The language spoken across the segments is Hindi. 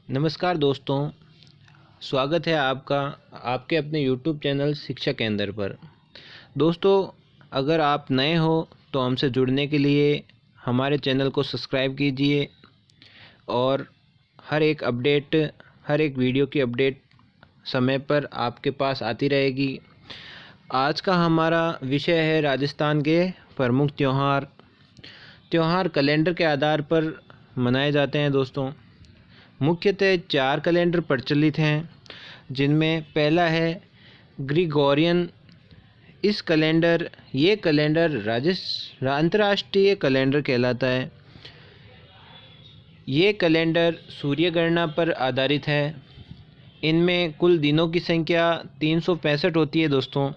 नमस्कार दोस्तों, स्वागत है आपका आपके अपने YouTube चैनल शिक्षा केंद्र पर। दोस्तों, अगर आप नए हो तो हमसे जुड़ने के लिए हमारे चैनल को सब्सक्राइब कीजिए और हर एक वीडियो की अपडेट समय पर आपके पास आती रहेगी। आज का हमारा विषय है राजस्थान के प्रमुख त्यौहार कैलेंडर के आधार पर मनाए जाते हैं। दोस्तों, मुख्यतः 4 कैलेंडर प्रचलित हैं, जिनमें पहला है ग्रिगोरियन। ये कैलेंडर अंतर्राष्ट्रीय कैलेंडर कहलाता है। ये कैलेंडर सूर्य गणना पर आधारित है। इनमें कुल दिनों की संख्या 365 होती है। दोस्तों,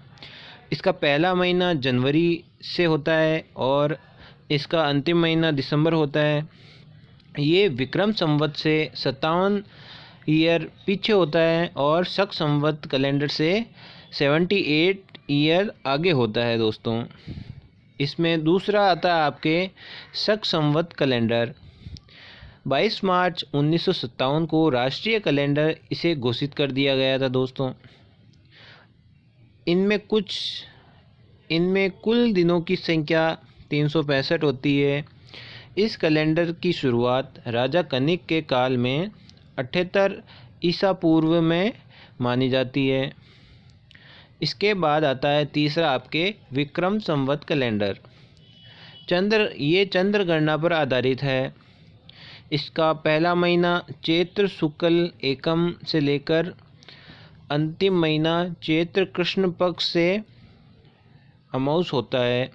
इसका पहला महीना जनवरी से होता है और इसका अंतिम महीना दिसंबर होता है। ये विक्रम संवत से 57 ईयर पीछे होता है और शक संवत कैलेंडर से 78 ईयर आगे होता है। दोस्तों, इसमें दूसरा आता है आपके शक संवत कैलेंडर। 22 मार्च 1957 को राष्ट्रीय कैलेंडर इसे घोषित कर दिया गया था। दोस्तों, इनमें कुल दिनों की संख्या 365 होती है। इस कैलेंडर की शुरुआत राजा कनिक के काल में 78 ईसा पूर्व में मानी जाती है। इसके बाद आता है तीसरा आपके विक्रम संवत कैलेंडर। ये चंद्र गणना पर आधारित है। इसका पहला महीना चैत्र शुक्ल एकम से लेकर अंतिम महीना चैत्र कृष्ण पक्ष से अमावस होता है।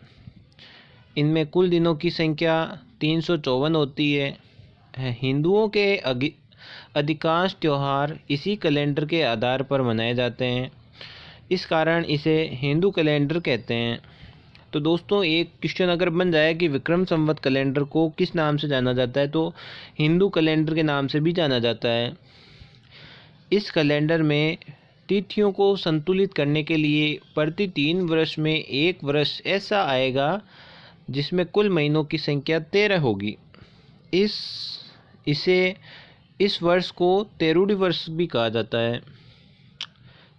इनमें कुल दिनों की संख्या 354 होती है। हिंदुओं के अधिकांश त्यौहार इसी कैलेंडर के आधार पर मनाए जाते हैं, इस कारण इसे हिंदू कैलेंडर कहते हैं। तो दोस्तों, एक क्वेश्चन अगर बन जाए कि विक्रम संवत कैलेंडर को किस नाम से जाना जाता है, तो हिंदू कैलेंडर के नाम से भी जाना जाता है। इस कैलेंडर में तिथियों को संतुलित करने के लिए प्रति 3 वर्ष में एक वर्ष ऐसा आएगा जिसमें कुल महीनों की संख्या 13 होगी। इस वर्ष को तेरूढ़ी वर्ष भी कहा जाता है।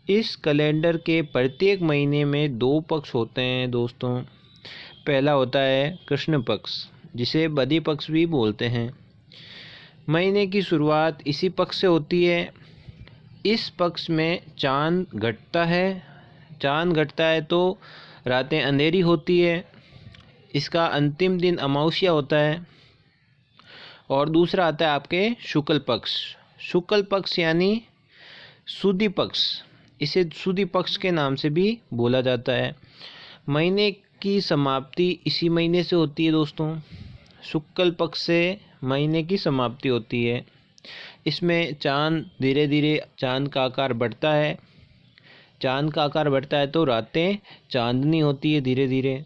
इस कैलेंडर के प्रत्येक महीने में 2 पक्ष होते हैं। दोस्तों, पहला होता है कृष्ण पक्ष, जिसे बदी पक्ष भी बोलते हैं। महीने की शुरुआत इसी पक्ष से होती है। इस पक्ष में चांद घटता है तो रातें अंधेरी होती है। इसका अंतिम दिन अमावस्या होता है। और दूसरा आता है आपके शुक्ल पक्ष यानी सुदी पक्ष। इसे सुदी पक्ष के नाम से भी बोला जाता है। महीने की समाप्ति इसी महीने से होती है। दोस्तों, शुक्ल पक्ष से महीने की समाप्ति होती है। इसमें धीरे धीरे चांद का आकार बढ़ता है तो रातें चांदनी होती है धीरे धीरे।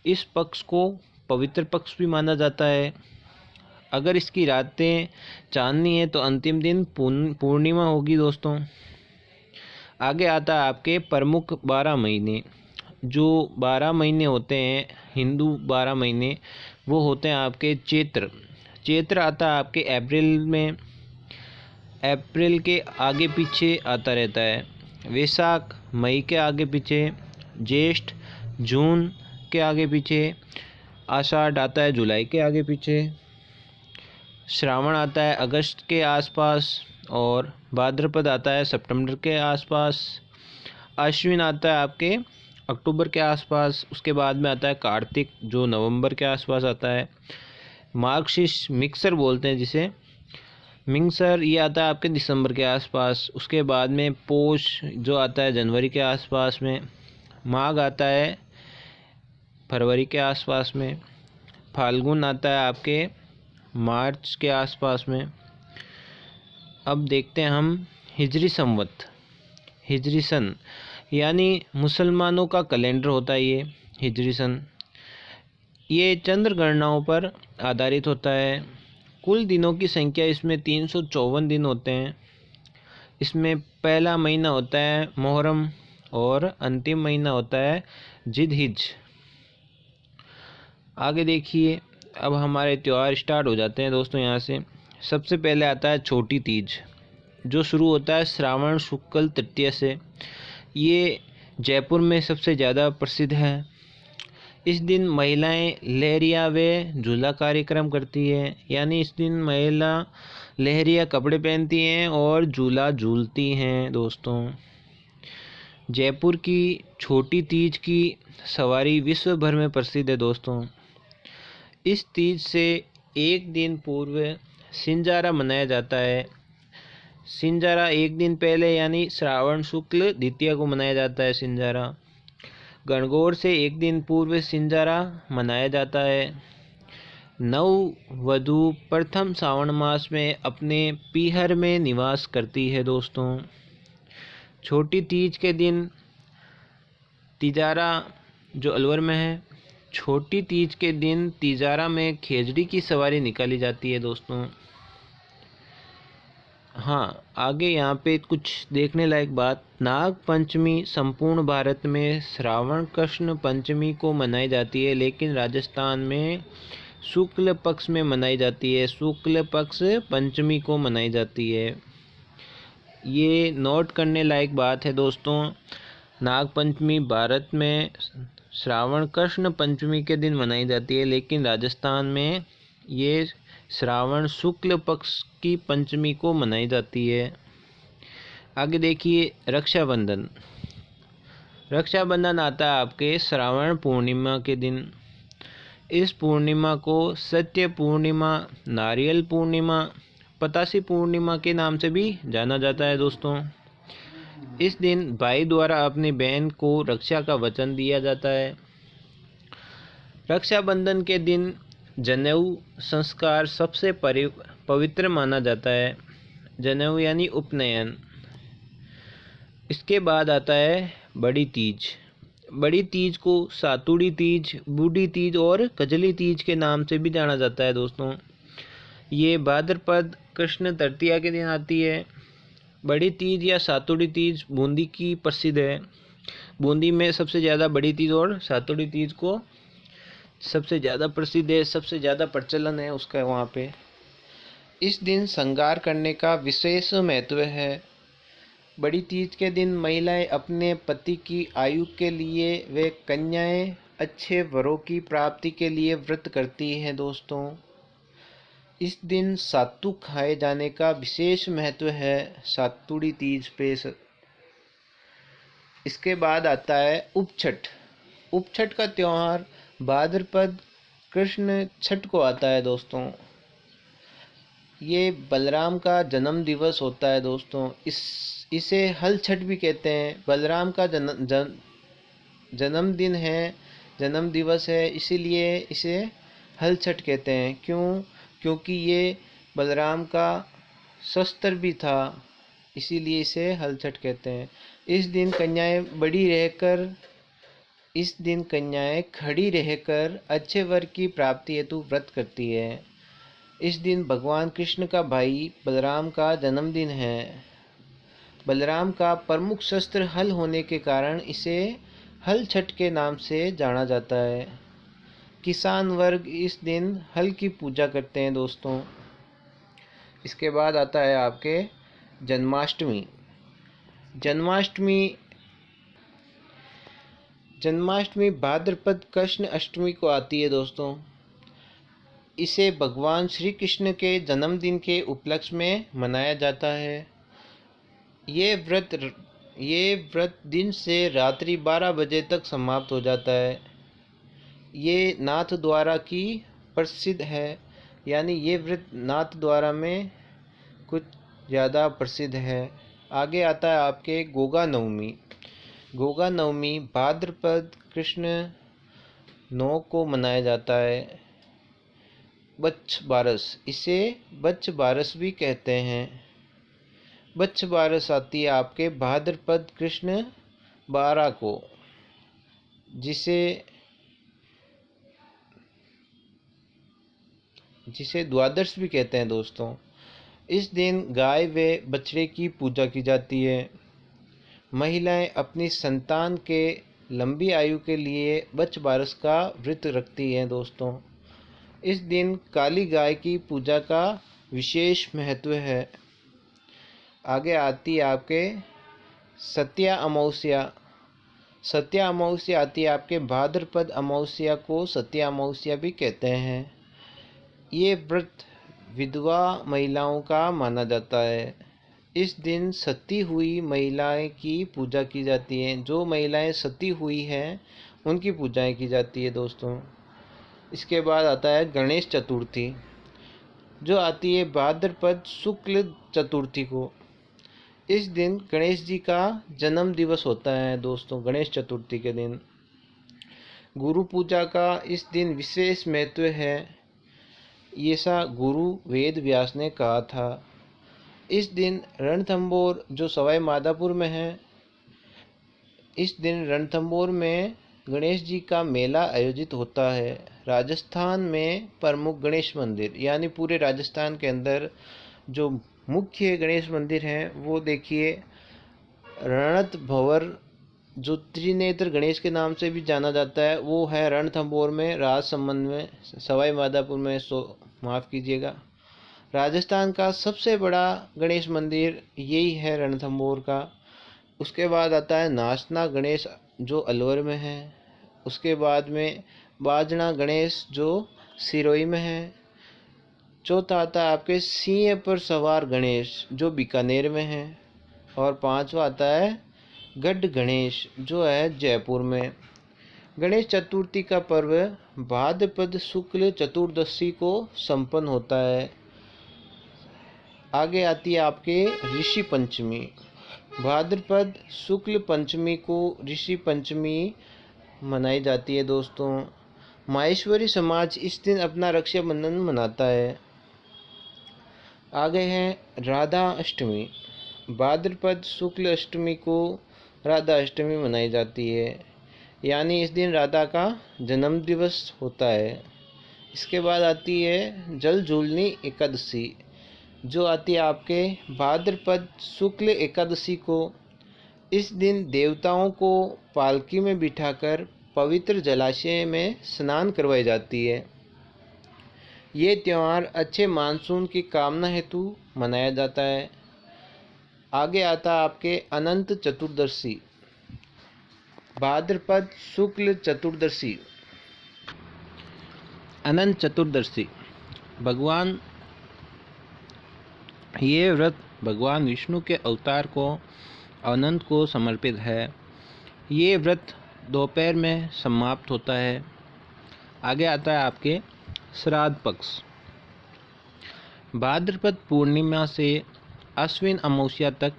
इस पक्ष को पवित्र पक्ष भी माना जाता है। अगर इसकी रातें चांदनी है तो अंतिम दिन पूर्णिमा होगी। दोस्तों, आगे आता है आपके प्रमुख 12 महीने। जो 12 महीने होते हैं हिंदू 12 महीने, वो होते हैं आपके चैत्र आता है आपके अप्रैल के आगे पीछे आता रहता है। वैशाख मई के आगे पीछे, ज्येष्ठ जून के आगे पीछे, आषाढ़ आता है जुलाई के आगे पीछे, श्रावण आता है अगस्त के आसपास और भाद्रपद आता है सितंबर के आसपास। आश्विन आता है आपके अक्टूबर के आसपास। उसके बाद में आता है कार्तिक, जो नवंबर के आसपास आता है। मार्गशीर्ष मिक्सर बोलते हैं जिसे, ये आता है आपके दिसंबर के आसपास। उसके बाद में पोष जो आता है जनवरी के आसपास में। माघ आता है फरवरी के आसपास में। फाल्गुन आता है आपके मार्च के आसपास में। अब देखते हैं हम हिजरी सन यानी मुसलमानों का कैलेंडर होता है ये हिजरी सन। ये चंद्र गणनाओं पर आधारित होता है। कुल दिनों की संख्या इसमें 354 दिन होते हैं। इसमें पहला महीना होता है मुहर्रम और अंतिम महीना होता है जिलहिज। आगे देखिए, अब हमारे त्यौहार स्टार्ट हो जाते हैं। दोस्तों, यहाँ से सबसे पहले आता है छोटी तीज, जो शुरू होता है श्रावण शुक्ल तृतीया से। ये जयपुर में सबसे ज़्यादा प्रसिद्ध है। इस दिन महिलाएं लहरिया व झूला कार्यक्रम करती है, यानी इस दिन महिला लहरिया कपड़े पहनती हैं और झूला झूलती हैं दोस्तों। जयपुर की छोटी तीज की सवारी विश्व भर में प्रसिद्ध है दोस्तों। इस तीज से एक दिन पूर्व सिंजारा मनाया जाता है। सिंजारा एक दिन पहले यानी श्रावण शुक्ल द्वितीया को मनाया जाता है सिंजारा। गणगौर से एक दिन पूर्व सिंजारा मनाया जाता है। नववधू प्रथम सावन मास में अपने पीहर में निवास करती है दोस्तों। छोटी तीज के दिन तीजारा जो अलवर में है, छोटी तीज के दिन तीजारा में खेजड़ी की सवारी निकाली जाती है दोस्तों। हाँ, आगे यहाँ पे कुछ देखने लायक बात। नाग पंचमी संपूर्ण भारत में श्रावण कृष्ण पंचमी को मनाई जाती है, लेकिन राजस्थान में शुक्ल पक्ष में मनाई जाती है। शुक्ल पक्ष पंचमी को मनाई जाती है। ये नोट करने लायक बात है दोस्तों। नाग पंचमी भारत में श्रावण कृष्ण पंचमी के दिन मनाई जाती है, लेकिन राजस्थान में ये श्रावण शुक्ल पक्ष की पंचमी को मनाई जाती है। आगे देखिए रक्षाबंधन। रक्षाबंधन आता है आपके श्रावण पूर्णिमा के दिन। इस पूर्णिमा को सत्य पूर्णिमा, नारियल पूर्णिमा, पतासी पूर्णिमा के नाम से भी जाना जाता है दोस्तों। इस दिन भाई द्वारा अपनी बहन को रक्षा का वचन दिया जाता है। रक्षाबंधन के दिन जनेऊ संस्कार सबसे पवित्र माना जाता है। जनेऊ यानी उपनयन। इसके बाद आता है बड़ी तीज। बड़ी तीज को सातुड़ी तीज, बूढ़ी तीज और कजली तीज के नाम से भी जाना जाता है दोस्तों। ये भाद्रपद कृष्ण तृतीया के दिन आती है। बड़ी तीज या सातुड़ी तीज बूंदी की प्रसिद्ध है। बूंदी में सबसे ज़्यादा बड़ी तीज और सातुड़ी तीज को सबसे ज़्यादा प्रसिद्ध है, सबसे ज़्यादा प्रचलन है उसका वहाँ पे। इस दिन श्रृंगार करने का विशेष महत्व है। बड़ी तीज के दिन महिलाएं अपने पति की आयु के लिए व कन्याएं अच्छे वरों की प्राप्ति के लिए व्रत करती हैं दोस्तों। इस दिन सातु खाए जाने का विशेष महत्व है सातुड़ी तीज पे। इसके बाद आता है उपछठ। उपछठ का त्यौहार भाद्रपद कृष्ण छठ को आता है दोस्तों। ये बलराम का जन्म दिवस होता है दोस्तों। इसे हल छठ भी कहते हैं। बलराम का जन्मदिन है, जन्म दिवस है, इसीलिए इसे हल छठ कहते हैं। क्योंकि ये बलराम का शस्त्र भी था, इसीलिए इसे हल छठ कहते हैं। इस दिन कन्याएं खड़ी रहकर अच्छे वर की प्राप्ति हेतु व्रत करती है। इस दिन भगवान कृष्ण का भाई बलराम का जन्मदिन है। बलराम का प्रमुख शस्त्र हल होने के कारण इसे हल छठ के नाम से जाना जाता है। किसान वर्ग इस दिन हल की पूजा करते हैं दोस्तों। इसके बाद आता है आपके जन्माष्टमी। जन्माष्टमी भाद्रपद कृष्ण अष्टमी को आती है दोस्तों। इसे भगवान श्री कृष्ण के जन्मदिन के उपलक्ष्य में मनाया जाता है। ये व्रत दिन से रात्रि 12 बजे तक समाप्त हो जाता है। ये नाथ द्वारा की प्रसिद्ध है, यानी ये व्रत नाथ द्वारा में कुछ ज़्यादा प्रसिद्ध है। आगे आता है आपके गोगा नवमी। गोगा नवमी भाद्रपद कृष्ण 9 को मनाया जाता है। बच्छ बारस, इसे बच्छ बारस भी कहते हैं। बच्छ बारस आती है आपके भाद्रपद कृष्ण 12 को, जिसे द्वादश भी कहते हैं दोस्तों। इस दिन गाय व बछड़े की पूजा की जाती है। महिलाएं अपनी संतान के लंबी आयु के लिए बच्छ बारस का व्रत रखती हैं दोस्तों। इस दिन काली गाय की पूजा का विशेष महत्व है। आगे आती है आपके सत्या अमावस्या। सत्या अमावस्या आती है आपके भाद्रपद अमावस्या को सत्या अमावस्या भी कहते हैं। ये व्रत विधवा महिलाओं का माना जाता है। इस दिन सती हुई महिलाएं की पूजा की जाती है। जो महिलाएं सती हुई हैं उनकी पूजाएं की जाती है दोस्तों। इसके बाद आता है गणेश चतुर्थी, जो आती है भाद्रपद शुक्ल चतुर्थी को। इस दिन गणेश जी का जन्म दिवस होता है दोस्तों। गणेश चतुर्थी के दिन गुरु पूजा का इस दिन विशेष महत्व है। ऐसा गुरु वेद व्यास ने कहा था। इस दिन रणथंभौर जो सवाई माधोपुर में है, इस दिन रणथंभौर में गणेश जी का मेला आयोजित होता है। राजस्थान में प्रमुख गणेश मंदिर, यानी पूरे राजस्थान के अंदर जो मुख्य गणेश मंदिर हैं वो देखिए रणथंभौर, जो त्रिनेत्र गणेश के नाम से भी जाना जाता है, वो है रणथंभौर में, राजसमंद में, सवाई माधोपुर में। माफ़ कीजिएगा, राजस्थान का सबसे बड़ा गणेश मंदिर यही है रणथंभौर का। उसके बाद आता है नाचना गणेश जो अलवर में है। उसके बाद में बाजना गणेश जो सिरोही में है। चौथा आता है आपके सिंह पर सवार गणेश जो बीकानेर में है। और पांचवा आता है गढ़ गणेश जो है जयपुर में। गणेश चतुर्थी का पर्व भाद्रपद शुक्ल चतुर्दशी को संपन्न होता है। आगे आती है आपके ऋषि पंचमी। भाद्रपद शुक्ल पंचमी को ऋषि पंचमी मनाई जाती है दोस्तों। माहेश्वरी समाज इस दिन अपना रक्षाबंधन मनाता है। आगे है राधा अष्टमी। भाद्रपद शुक्ल अष्टमी को राधा अष्टमी मनाई जाती है, यानी इस दिन राधा का जन्म दिवस होता है। इसके बाद आती है जल झूलनी एकादशी, जो आती है आपके भाद्रपद शुक्ल एकादशी को। इस दिन देवताओं को पालकी में बिठाकर पवित्र जलाशय में स्नान करवाई जाती है। ये त्यौहार अच्छे मानसून की कामना हेतु मनाया जाता है। आगे आता आपके अनंत चतुर्दशी। भाद्रपद शुक्ल चतुर्दशी। अनंत चतुर्दशी ये व्रत भगवान विष्णु के अवतार को अनंत को समर्पित है। ये व्रत दोपहर में समाप्त होता है। आगे आता है आपके श्राद्ध पक्ष। भाद्रपद पूर्णिमा से अश्विन अमावस्या तक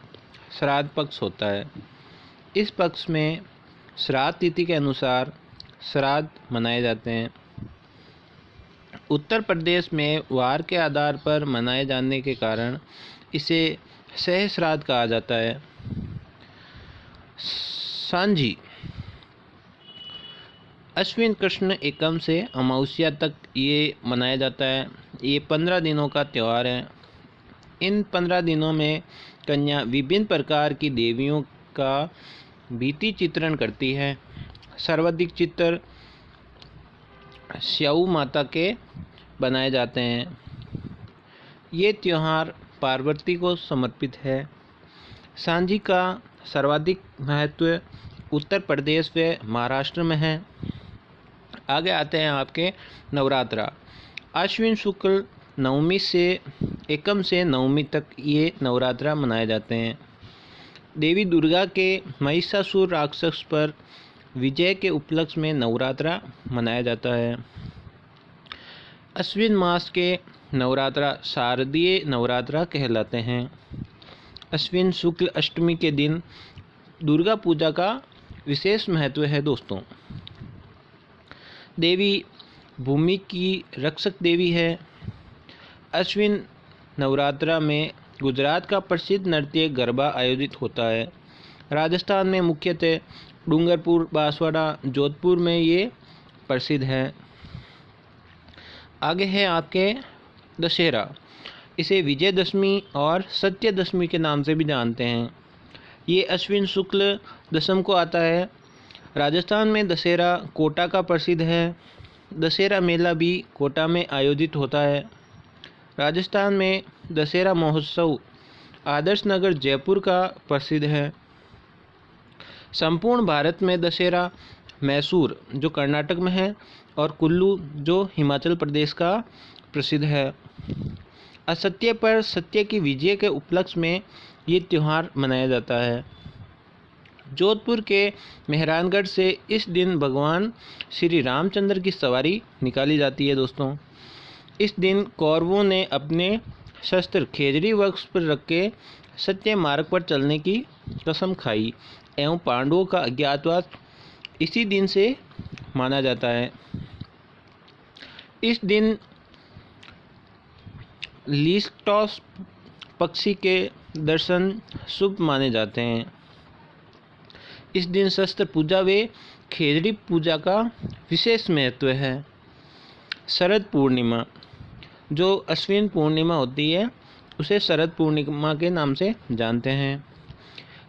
श्राद्ध पक्ष होता है। इस पक्ष में श्राद्ध तिथि के अनुसार श्राद्ध मनाए जाते हैं। उत्तर प्रदेश में वार के आधार पर मनाए जाने के कारण इसे सहश्राद्ध कहा जाता है। सांझी अश्विन कृष्ण एकम से अमावस्या तक ये मनाया जाता है। ये 15 दिनों का त्यौहार है। इन 15 दिनों में कन्या विभिन्न प्रकार की देवियों का भित्ति चित्रण करती है। सर्वाधिक चित्र स्याऊ माता के बनाए जाते हैं। ये त्यौहार पार्वती को समर्पित है। सांझी का सर्वाधिक महत्व उत्तर प्रदेश व महाराष्ट्र में है। आगे आते हैं आपके नवरात्रा। अश्विन शुक्ल नवमी से एकम से नवमी तक ये नवरात्रा मनाए जाते हैं। देवी दुर्गा के महिषासुर राक्षस पर विजय के उपलक्ष्य में नवरात्रा मनाया जाता है। अश्विन मास के नवरात्रा शारदीय नवरात्रा कहलाते हैं। अश्विन शुक्ल अष्टमी के दिन दुर्गा पूजा का विशेष महत्व है दोस्तों। देवी भूमि की रक्षक देवी है। अश्विन नवरात्रा में गुजरात का प्रसिद्ध नृत्य गरबा आयोजित होता है। राजस्थान में मुख्यतः डूंगरपुर, बांसवाड़ा, जोधपुर में ये प्रसिद्ध है। आगे है आपके दशहरा। इसे विजयदशमी और सत्यदशमी के नाम से भी जानते हैं। ये अश्विन शुक्ल दशम को आता है। राजस्थान में दशहरा कोटा का प्रसिद्ध है। दशहरा मेला भी कोटा में आयोजित होता है। राजस्थान में दशहरा महोत्सव आदर्श नगर जयपुर का प्रसिद्ध है। संपूर्ण भारत में दशहरा मैसूर जो कर्नाटक में है और कुल्लू जो हिमाचल प्रदेश का प्रसिद्ध है। असत्य पर सत्य की विजय के उपलक्ष्य में ये त्यौहार मनाया जाता है। जोधपुर के मेहरानगढ़ से इस दिन भगवान श्री रामचंद्र की सवारी निकाली जाती है दोस्तों। इस दिन कौरवों ने अपने शस्त्र खेजड़ी वृक्ष पर रख के सत्य मार्ग पर चलने की कसम खाई एवं पांडवों का अज्ञातवास इसी दिन से माना जाता है। इस दिन लीस्टॉस पक्षी के दर्शन शुभ माने जाते हैं। इस दिन शस्त्र पूजा व खेजड़ी पूजा का विशेष महत्व है। शरद पूर्णिमा जो अश्विन पूर्णिमा होती है उसे शरद पूर्णिमा के नाम से जानते हैं।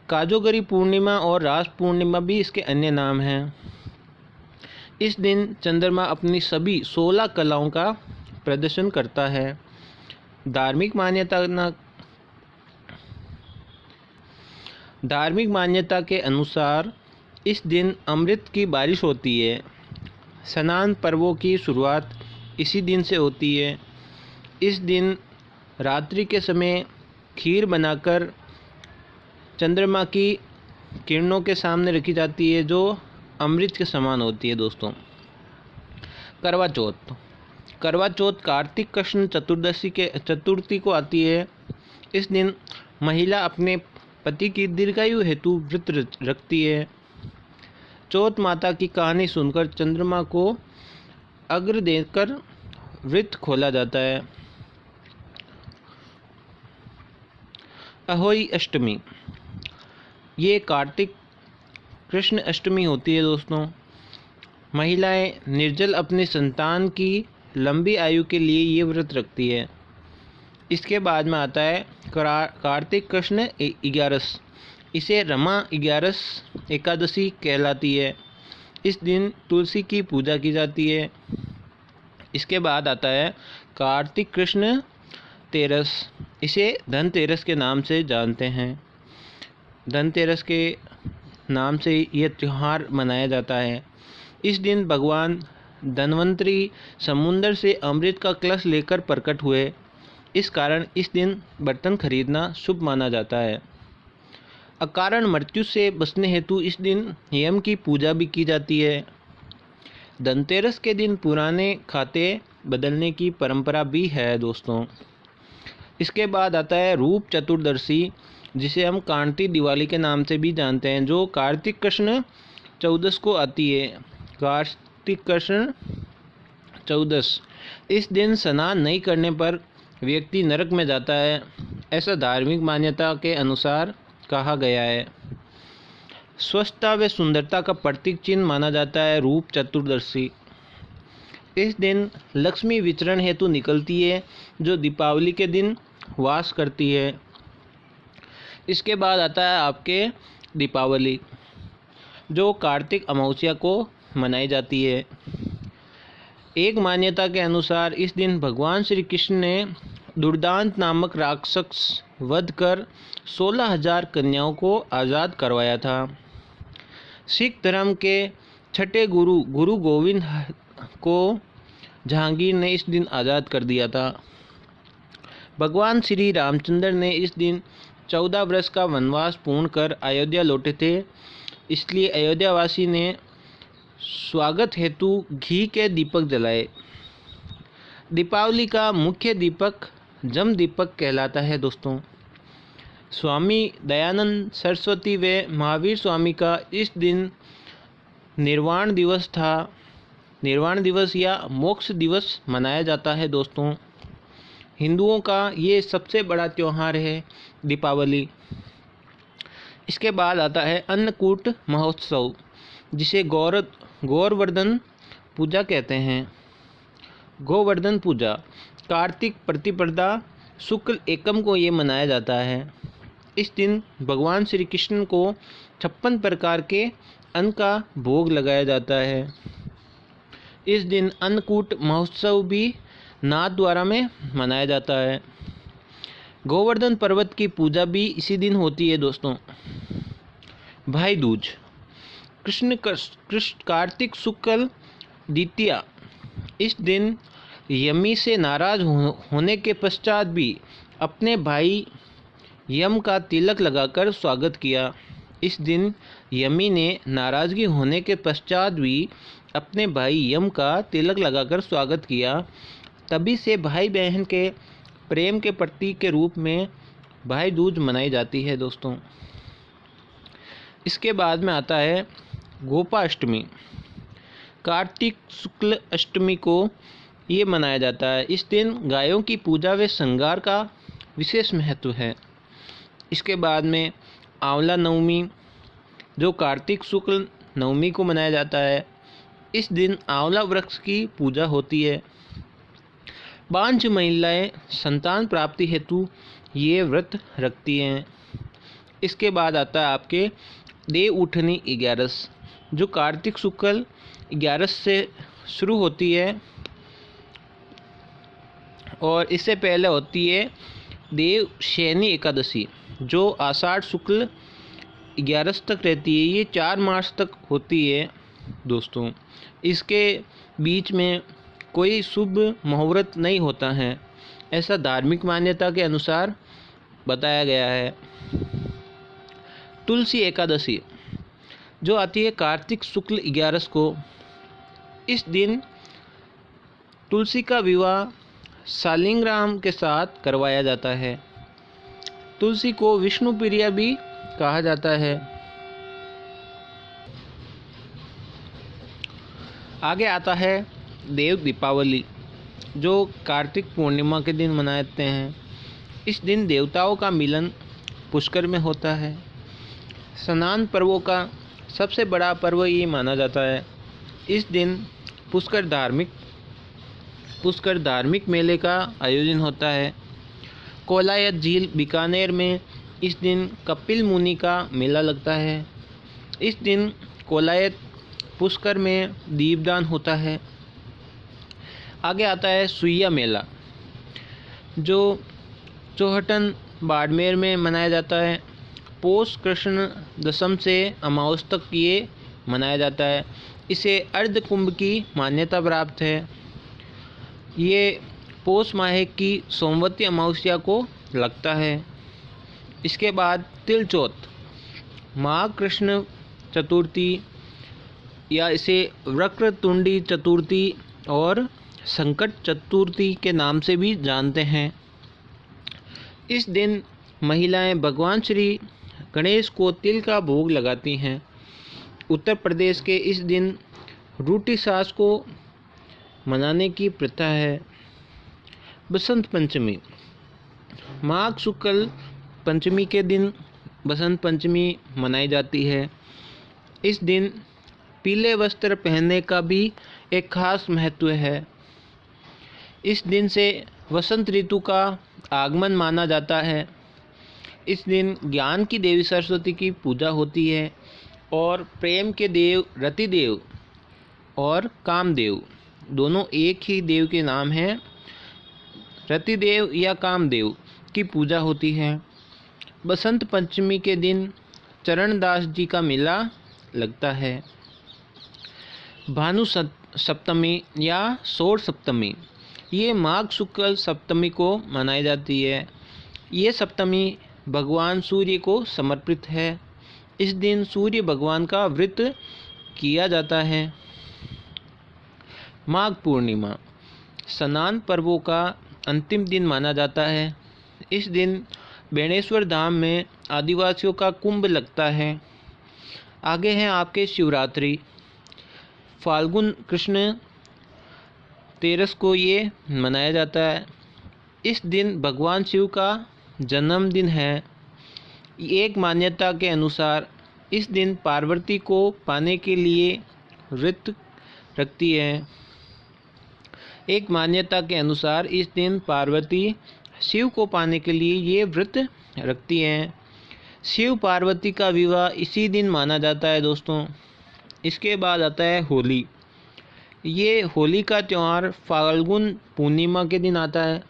काजोगरी पूर्णिमा और रास पूर्णिमा भी इसके अन्य नाम हैं। इस दिन चंद्रमा अपनी सभी 16 कलाओं का प्रदर्शन करता है। धार्मिक मान्यता के अनुसार इस दिन अमृत की बारिश होती है। स्नान पर्वों की शुरुआत इसी दिन से होती है। इस दिन रात्रि के समय खीर बनाकर चंद्रमा की किरणों के सामने रखी जाती है जो अमृत के समान होती है दोस्तों। करवा चौथ कार्तिक कृष्ण चतुर्थी को आती है। इस दिन महिला अपने पति की दीर्घायु हेतु व्रत रखती है। चौथ माता की कहानी सुनकर चंद्रमा को अर्घ्य देकर व्रत खोला जाता है। अहोई अष्टमी ये कार्तिक कृष्ण अष्टमी होती है दोस्तों। महिलाएं निर्जल अपनी संतान की लंबी आयु के लिए ये व्रत रखती है। इसके बाद में आता है कार्तिक कृष्ण 11। इसे रमा 11 एकादशी कहलाती है। इस दिन तुलसी की पूजा की जाती है। इसके बाद आता है कार्तिक कृष्ण 13। इसे धनतेरस के नाम से जानते हैं। धनतेरस के नाम से यह त्यौहार मनाया जाता है। इस दिन भगवान धन्वंतरी समुद्र से अमृत का कलश लेकर प्रकट हुए। इस कारण इस दिन बर्तन खरीदना शुभ माना जाता है। अकारण मृत्यु से बचने हेतु इस दिन यम की पूजा भी की जाती है। धनतेरस के दिन पुराने खाते बदलने की परंपरा भी है दोस्तों। इसके बाद आता है रूप चतुर्दशी जिसे हम कार्तिक दिवाली के नाम से भी जानते हैं जो कार्तिक कृष्ण 14 को आती है। कार्तिक कृष्ण 14 इस दिन स्नान नहीं करने पर व्यक्ति नरक में जाता है, ऐसा धार्मिक मान्यता के अनुसार कहा गया है। स्वस्थता व सुंदरता का प्रतीक चिन्ह माना जाता है रूप चतुर्दशी। इस दिन लक्ष्मी विचरण हेतु निकलती है जो दीपावली के दिन वास करती है। इसके बाद आता है आपके दीपावली जो कार्तिक अमावस्या को मनाई जाती है। एक मान्यता के अनुसार इस दिन भगवान श्री कृष्ण ने दुर्दांत नामक राक्षस वध कर 16,000 कन्याओं को आज़ाद करवाया था। सिख धर्म के छठे गुरु गोविंद को जहांगीर ने इस दिन आज़ाद कर दिया था। भगवान श्री रामचंद्र ने इस दिन 14 वर्ष का वनवास पूर्ण कर अयोध्या लौटे थे। इसलिए अयोध्यावासी ने स्वागत हेतु घी के दीपक जलाए। दीपावली का मुख्य दीपक जम दीपक कहलाता है दोस्तों। स्वामी दयानंद सरस्वती व महावीर स्वामी का इस दिन निर्वाण दिवस था। निर्वाण दिवस या मोक्ष दिवस मनाया जाता है दोस्तों। हिंदुओं का ये सबसे बड़ा त्यौहार है दीपावली। इसके बाद आता है अन्नकूट महोत्सव जिसे गौरवर्धन पूजा कहते हैं। गोवर्धन पूजा कार्तिक प्रतिपदा शुक्ल एकम को ये मनाया जाता है। इस दिन भगवान श्री कृष्ण को 56 प्रकार के अन्न का भोग लगाया जाता है। इस दिन अन्नकूट महोत्सव भी नाथ द्वारा में मनाया जाता है। गोवर्धन पर्वत की पूजा भी इसी दिन होती है दोस्तों। भाई दूज कृष्ण कार्तिक शुक्ल द्वितीया। इस दिन यमी से नाराज होने के पश्चात भी अपने भाई यम का तिलक लगाकर स्वागत किया। इस दिन यमी ने नाराज़गी होने के पश्चात भी अपने भाई यम का तिलक लगाकर स्वागत किया। तभी से भाई बहन के प्रेम के प्रतीक के रूप में भाई दूज मनाई जाती है दोस्तों। इसके बाद में आता है गोपाष्टमी। कार्तिक शुक्ल अष्टमी को ये मनाया जाता है। इस दिन गायों की पूजा व श्रृंगार का विशेष महत्व है। इसके बाद में आंवला नवमी, जो कार्तिक शुक्ल नवमी को मनाया जाता है। इस दिन आंवला वृक्ष की पूजा होती है। 5 महिलाएं संतान प्राप्ति हेतु ये व्रत रखती हैं। इसके बाद आता है आपके देव उठनी 11, जो कार्तिक शुक्ल 11 से शुरू होती है और इससे पहले होती है देव शयनी एकादशी, जो आषाढ़ शुक्ल 11 तक रहती है। ये 4 मार्च तक होती है दोस्तों। इसके बीच में कोई शुभ मुहूर्त नहीं होता है, ऐसा धार्मिक मान्यता के अनुसार बताया गया है। तुलसी एकादशी जो आती है कार्तिक शुक्ल 11 को। इस दिन तुलसी का विवाह शालिग्राम के साथ करवाया जाता है। तुलसी को विष्णु प्रिया भी कहा जाता है। आगे आता है देव दीपावली, जो कार्तिक पूर्णिमा के दिन मनाते हैं। इस दिन देवताओं का मिलन पुष्कर में होता है। स्नान पर्वों का सबसे बड़ा पर्व ये माना जाता है। इस दिन पुष्कर धार्मिक मेले का आयोजन होता है। कोलायत झील बीकानेर में इस दिन कपिल मुनि का मेला लगता है। इस दिन कोलायत पुष्कर में दीपदान होता है। आगे आता है सुइया मेला, जो चौहटन बाड़मेर में मनाया जाता है। पौष कृष्ण दशम से अमावस तक ये मनाया जाता है। इसे अर्ध कुंभ की मान्यता प्राप्त है। ये पौष माह की सोमवती अमावस्या को लगता है। इसके बाद तिल चौथ, माघ कृष्ण चतुर्थी या इसे वक्रतुंडी चतुर्थी और संकट चतुर्थी के नाम से भी जानते हैं। इस दिन महिलाएं भगवान श्री गणेश को तिल का भोग लगाती हैं। उत्तर प्रदेश के इस दिन रूटी सास को मनाने की प्रथा है। बसंत पंचमी, माघ शुक्ल पंचमी के दिन बसंत पंचमी मनाई जाती है। इस दिन पीले वस्त्र पहनने का भी एक खास महत्व है। इस दिन से वसंत ऋतु का आगमन माना जाता है। इस दिन ज्ञान की देवी सरस्वती की पूजा होती है और प्रेम के देव रतिदेव और कामदेव दोनों एक ही देव के नाम हैं। रतिदेव या कामदेव की पूजा होती है। बसंत पंचमी के दिन चरणदास जी का मेला लगता है। भानु सप्तमी या सौर सप्तमी, ये माघ शुक्ल सप्तमी को मनाई जाती है। ये सप्तमी भगवान सूर्य को समर्पित है। इस दिन सूर्य भगवान का व्रत किया जाता है। माघ पूर्णिमा स्नान पर्वों का अंतिम दिन माना जाता है। इस दिन बेणेश्वर धाम में आदिवासियों का कुंभ लगता है। आगे हैं आपके शिवरात्रि। फाल्गुन कृष्ण 13 को ये मनाया जाता है। इस दिन भगवान शिव का जन्मदिन है। एक मान्यता के अनुसार इस दिन पार्वती को पाने के लिए व्रत रखती है। एक मान्यता के अनुसार इस दिन पार्वती शिव को पाने के लिए ये व्रत रखती हैं। शिव पार्वती का विवाह इसी दिन माना जाता है दोस्तों। इसके बाद आता है होली। ये होली का त्यौहार फाल्गुन पूर्णिमा के दिन आता है।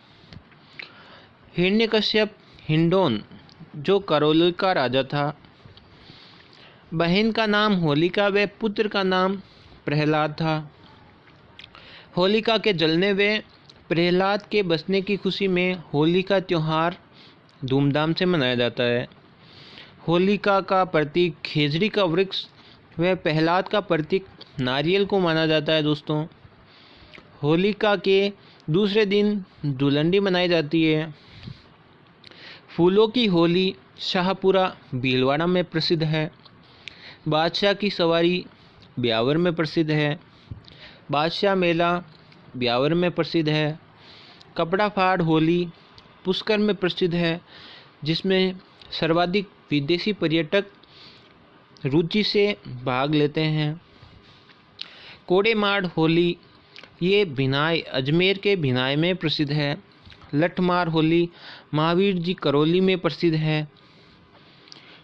हिरण्यकश्यप हिंडोन जो करौली का राजा था, बहन का नाम होलिका व पुत्र का नाम प्रहलाद था। होलिका के जलने व प्रहलाद के बचने की खुशी में होली का त्यौहार धूमधाम से मनाया जाता है। होलिका का प्रतीक खेजड़ी का वृक्ष व प्रहलाद का प्रतीक नारियल को माना जाता है। दोस्तों, होलिका के दूसरे दिन धुलंडी मनाई जाती है। फूलों की होली शाहपुरा भीलवाड़ा में प्रसिद्ध है। बादशाह की सवारी ब्यावर में प्रसिद्ध है। बादशाह मेला ब्यावर में प्रसिद्ध है। कपड़ा फाड़ होली पुष्कर में प्रसिद्ध है, जिसमें सर्वाधिक विदेशी पर्यटक रुचि से भाग लेते हैं। कोड़ेमाड़ होली ये भिनाई अजमेर के भिनाई में प्रसिद्ध है। लठमार होली महावीर जी करौली में प्रसिद्ध है।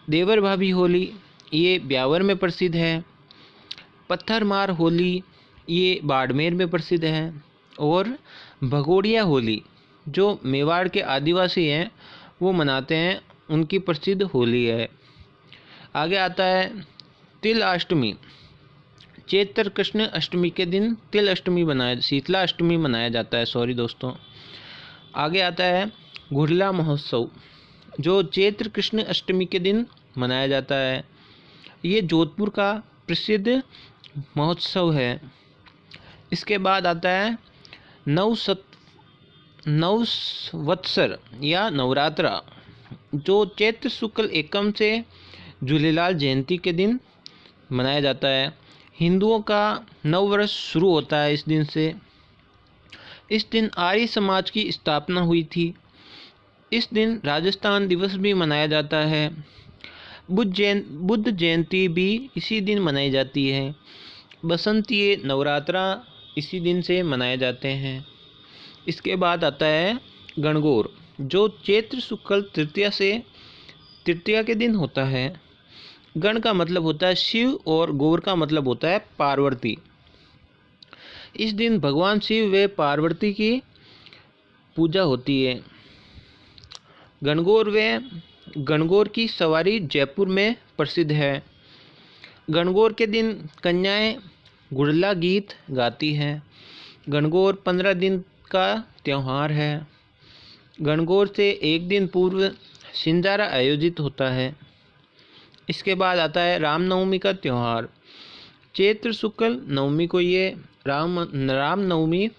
देवर भाभी होली ये ब्यावर में प्रसिद्ध है। पत्थर मार होली ये बाड़मेर में प्रसिद्ध है। और भगोड़िया होली जो मेवाड़ के आदिवासी हैं वो मनाते हैं, उनकी प्रसिद्ध होली है। आगे आता है तिल अष्टमी। चैत्र कृष्ण अष्टमी के दिन तिल अष्टमी शीतला अष्टमी मनाया जाता है। सॉरी दोस्तों। आगे आता है घुड़ला महोत्सव जो चैत्र कृष्ण अष्टमी के दिन मनाया जाता है। ये जोधपुर का प्रसिद्ध महोत्सव है। इसके बाद आता है नववत्सर या नवरात्रा जो चैत्र शुक्ल एकम से झूलेलाल जयंती के दिन मनाया जाता है। हिंदुओं का नववर्ष शुरू होता है इस दिन से। इस दिन आर्य समाज की स्थापना हुई थी। इस दिन राजस्थान दिवस भी मनाया जाता है। बुद्ध जयंती भी इसी दिन मनाई जाती है। बसंतीय नवरात्रा इसी दिन से मनाए जाते हैं। इसके बाद आता है गणगौर जो चैत्र शुक्ल तृतीया के दिन होता है। गण का मतलब होता है शिव और गौर का मतलब होता है पार्वती। इस दिन भगवान शिव व पार्वती की पूजा होती है। गणगौर की सवारी जयपुर में प्रसिद्ध है। गणगौर के दिन कन्याएं गुड़ला गीत गाती हैं। गणगौर 15 दिन का त्यौहार है। गणगौर से एक दिन पूर्व सिंजारा आयोजित होता है। इसके बाद आता है रामनवमी का त्यौहार। चैत्र शुक्ल नवमी को ये रामनवमी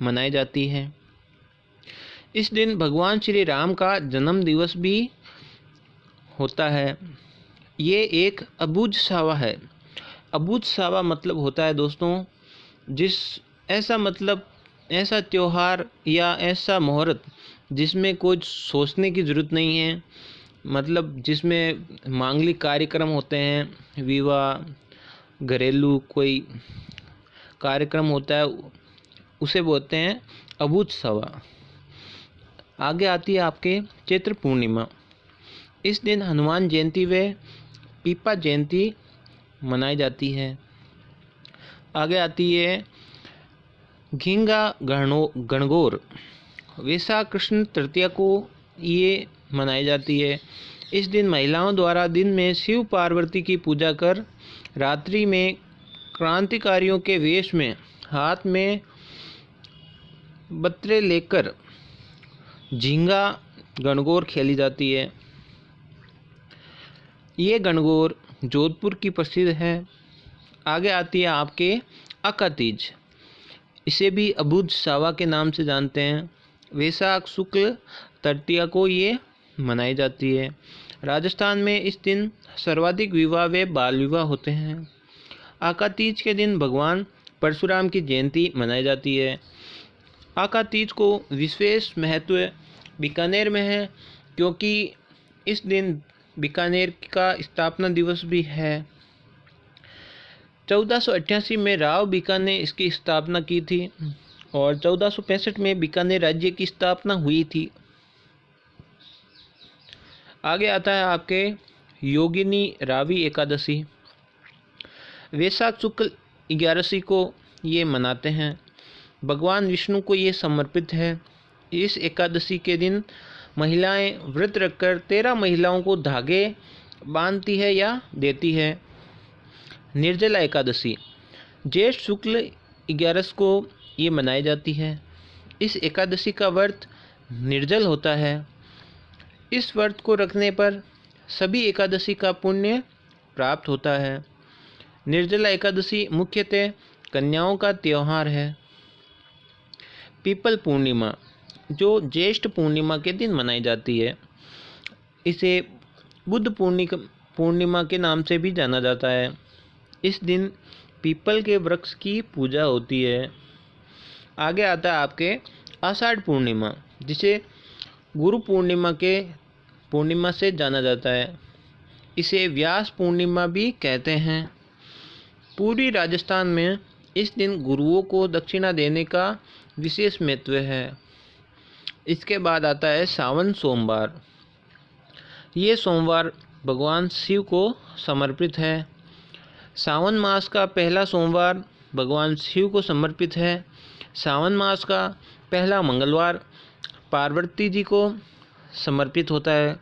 मनाई जाती है। इस दिन भगवान श्री राम का जन्म दिवस भी होता है। ये एक अबूझ सावा है। अबूझ सावा मतलब होता है दोस्तों ऐसा त्यौहार या ऐसा मुहूर्त जिसमें कुछ सोचने की ज़रूरत नहीं है, मतलब जिसमें मांगलिक कार्यक्रम होते हैं, विवाह, घरेलू कोई कार्यक्रम होता है, उसे बोलते हैं अबूझ सावा। आगे आती है आपके चैत्र पूर्णिमा। इस दिन हनुमान जयंती व पीपा जयंती मनाई जाती है। आगे आती है घिंगा गणगौर। वैशाख कृष्ण तृतीया को ये मनाई जाती है। इस दिन महिलाओं द्वारा दिन में शिव पार्वती की पूजा कर रात्रि में क्रांतिकारियों के वेश में हाथ में बत्रे लेकर झींगा गणगौर खेली जाती है। ये गणगौर जोधपुर की प्रसिद्ध है। आगे आती है आपके अका तीज। इसे भी अबूझ सावा के नाम से जानते हैं। वैशाख शुक्ल तृतीया को ये मनाई जाती है। राजस्थान में इस दिन सर्वाधिक विवाह व बाल विवाह होते हैं। आका तीज के दिन भगवान परशुराम की जयंती मनाई जाती है। आका तीज को विशेष महत्व बीकानेर में है, क्योंकि इस दिन बीकानेर का स्थापना दिवस भी है। 1488 में राव बीकान ने इसकी स्थापना की थी और 1465 में बीकानेर राज्य की स्थापना हुई थी। आगे आता है आपके योगिनी रावी एकादशी। वैशाख शुक्ल 11 को ये मनाते हैं। भगवान विष्णु को ये समर्पित है। इस एकादशी के दिन महिलाएं व्रत रखकर 13 महिलाओं को धागे बांधती है या देती है। निर्जला एकादशी ज्येष्ठ शुक्ल 11 को ये मनाई जाती है। इस एकादशी का व्रत निर्जल होता है। इस व्रत को रखने पर सभी एकादशी का पुण्य प्राप्त होता है। निर्जला एकादशी मुख्यतः कन्याओं का त्यौहार है। पीपल पूर्णिमा जो ज्येष्ठ पूर्णिमा के दिन मनाई जाती है। इसे बुद्ध पूर्णिमा के नाम से भी जाना जाता है। इस दिन पीपल के वृक्ष की पूजा होती है। आगे आता है आपके आषाढ़ पूर्णिमा, जिसे गुरु पूर्णिमा से जाना जाता है। इसे व्यास पूर्णिमा भी कहते हैं। पूरी राजस्थान में इस दिन गुरुओं को दक्षिणा देने का विशेष महत्व है। इसके बाद आता है सावन सोमवार। ये सोमवार भगवान शिव को समर्पित है। सावन मास का पहला सोमवार भगवान शिव को समर्पित है। सावन मास का पहला मंगलवार पार्वती जी को समर्पित होता है।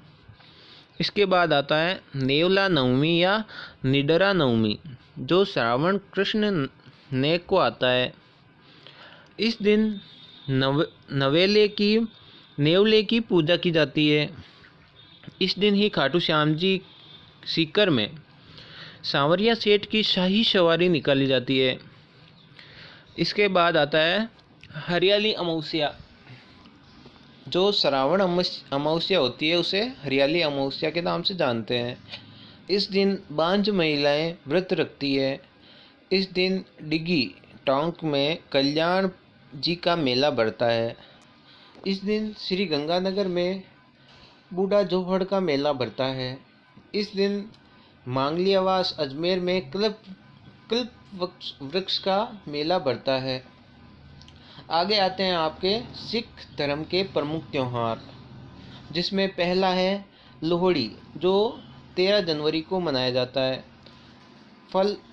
इसके बाद आता है नेवला नवमी या निडरा नवमी, जो श्रावण कृष्ण नेक को आता है। इस दिन नेवले की पूजा की जाती है। इस दिन ही खाटू श्याम जी सीकर में सांवरिया सेठ की शाही सवारी निकाली जाती है। इसके बाद आता है हरियाली अमावस्या। जो श्रावण अमावस्या होती है उसे हरियाली अमावस्या के नाम से जानते हैं। इस दिन बांझ महिलाएं व्रत रखती है। इस दिन डिगी टोंक में कल्याण जी का मेला बढ़ता है। इस दिन श्री गंगानगर में बूढ़ा जोहड़ का मेला बढ़ता है। इस दिन मांगलियावास अजमेर में कल्प वृक्ष का मेला बढ़ता है। आगे आते हैं आपके सिख धर्म के प्रमुख त्यौहार, जिसमें पहला है लोहड़ी, जो 13 जनवरी को मनाया जाता है।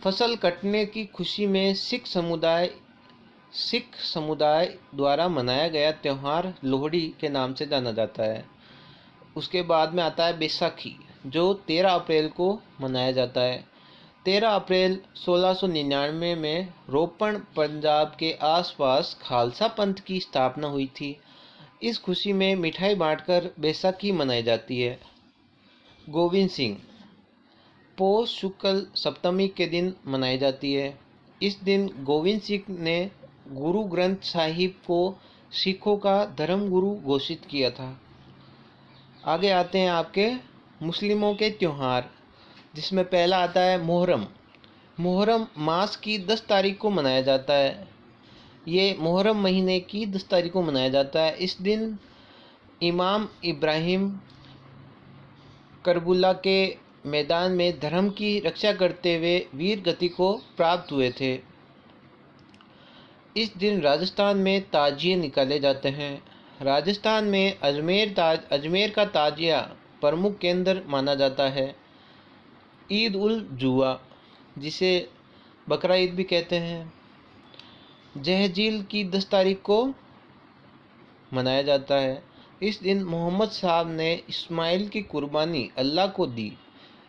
फसल कटने की खुशी में सिख समुदाय द्वारा मनाया गया त्यौहार लोहड़ी के नाम से जाना जाता है। उसके बाद में आता है बैसाखी, जो 13 अप्रैल को मनाया जाता है। 13 अप्रैल 1699 में रोपण पंजाब के आसपास खालसा पंथ की स्थापना हुई थी। इस खुशी में मिठाई बांटकर बैसाखी मनाई जाती है। गोविंद सिंह पौष शुक्ल सप्तमी के दिन मनाई जाती है। इस दिन गोविंद सिंह ने गुरु ग्रंथ साहिब को सिखों का धर्म गुरु घोषित किया था। आगे आते हैं आपके मुस्लिमों के त्यौहार, जिसमें पहला आता है मुहर्रम। मुहर्रम मास की 10 तारीख को मनाया जाता है। ये मुहर्रम महीने की 10 तारीख को मनाया जाता है। इस दिन इमाम इब्राहिम करबला के मैदान में धर्म की रक्षा करते हुए वीर गति को प्राप्त हुए थे। इस दिन राजस्थान में ताजिए निकाले जाते हैं। राजस्थान में अजमेर का ताजिया प्रमुख केंद्र माना जाता है। ईद उल जुहा, जिसे बकरा ईद भी कहते हैं, जहजील की 10 तारीख को मनाया जाता है। इस दिन मोहम्मद साहब ने इस्माइल की कुर्बानी अल्लाह को दी।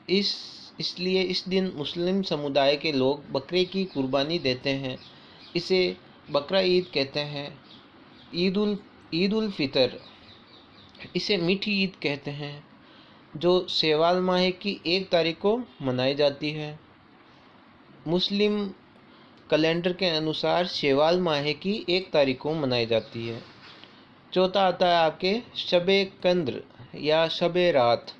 इसलिए इस दिन मुस्लिम समुदाय के लोग बकरे की कुर्बानी देते हैं। इसे बकरा ईद कहते हैं। ईद उल फितर, इसे मीठी ईद कहते हैं, जो शव्वाल माह की 1 तारीख को मनाई जाती है। मुस्लिम कैलेंडर के अनुसार शव्वाल माह की 1 तारीख को मनाई जाती है। चौथा आता है आपके शबे कंद्र या शबे रात।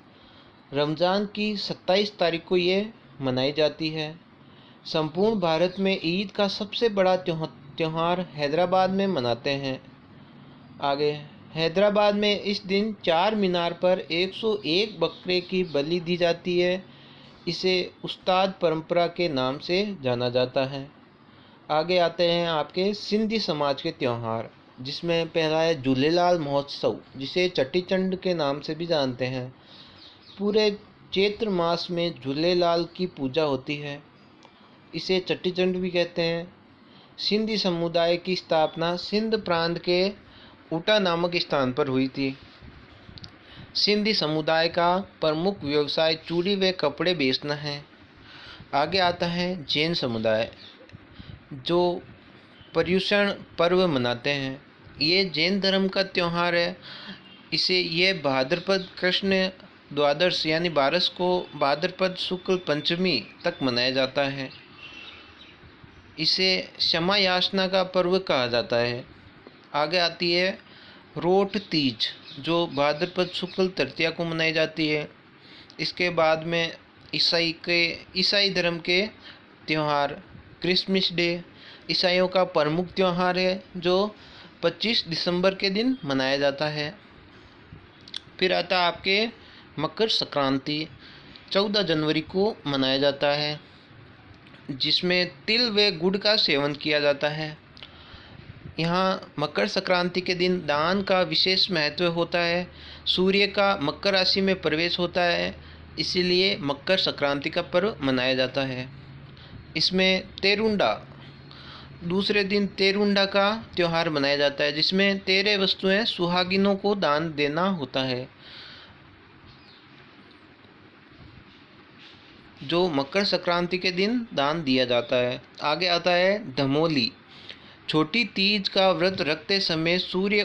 रमज़ान की 27 तारीख को ये मनाई जाती है। संपूर्ण भारत में ईद का सबसे बड़ा त्यौहार हैदराबाद में मनाते हैं। आगे हैदराबाद में इस दिन 4 मीनार पर 101 बकरे की बलि दी जाती है। इसे उस्ताद परंपरा के नाम से जाना जाता है। आगे आते हैं आपके सिंधी समाज के त्यौहार, जिसमें पहला है झूलेलाल महोत्सव, जिसे चट्टीचंड के नाम से भी जानते हैं। पूरे चैत्र मास में झूलेलाल की पूजा होती है। इसे चट्टीचंड भी कहते हैं। सिंधी समुदाय की स्थापना सिंध प्रांत के ऊटा नामक स्थान पर हुई थी। सिंधी समुदाय का प्रमुख व्यवसाय चूड़ी व कपड़े बेचना है। आगे आता है जैन समुदाय, जो पर्युषण पर्व मनाते हैं। ये जैन धर्म का त्यौहार है। ये भाद्रपद कृष्ण द्वादश यानी 12 को भाद्रपद शुक्ल पंचमी तक मनाया जाता है। इसे क्षमा याचना का पर्व कहा जाता है। आगे आती है रोठ तीज, जो भाद्रपद शुक्ल तृतीया को मनाई जाती है। इसके बाद में ईसाई धर्म के त्यौहार क्रिसमस डे ईसाइयों का प्रमुख त्यौहार है, जो 25 दिसंबर के दिन मनाया जाता है। फिर आता है आपके मकर संक्रांति, 14 जनवरी को मनाया जाता है, जिसमें तिल व गुड़ का सेवन किया जाता है। यहाँ मकर संक्रांति के दिन दान का विशेष महत्व होता है। सूर्य का मकर राशि में प्रवेश होता है, इसीलिए मकर संक्रांति का पर्व मनाया जाता है। इसमें तेरुंडा, दूसरे दिन तेरुंडा का त्यौहार मनाया जाता है, जिसमें 13 वस्तुएं सुहागिनों को दान देना होता है, जो मकर संक्रांति के दिन दान दिया जाता है। आगे आता है धमोली, छोटी तीज का व्रत रखते समय सूर्य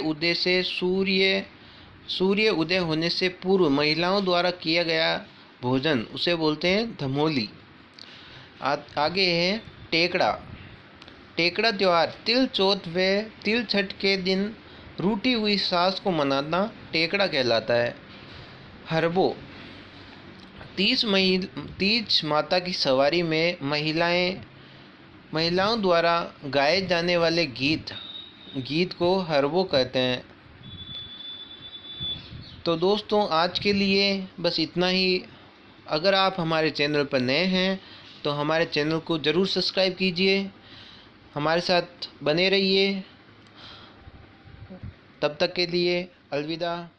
उदय होने से पूर्व महिलाओं द्वारा किया गया भोजन, उसे बोलते हैं धमोली। आगे है टेकड़ा त्यौहार, तिल चौथ व तिल छठ के दिन रूठी हुई सास को मनाना टेकड़ा कहलाता है। हरबो, तीज माता की सवारी में महिलाओं द्वारा गाए जाने वाले गीत को हरबो कहते हैं। तो दोस्तों, आज के लिए बस इतना ही। अगर आप हमारे चैनल पर नए हैं तो हमारे चैनल को ज़रूर सब्सक्राइब कीजिए, हमारे साथ बने रहिए। तब तक के लिए अलविदा।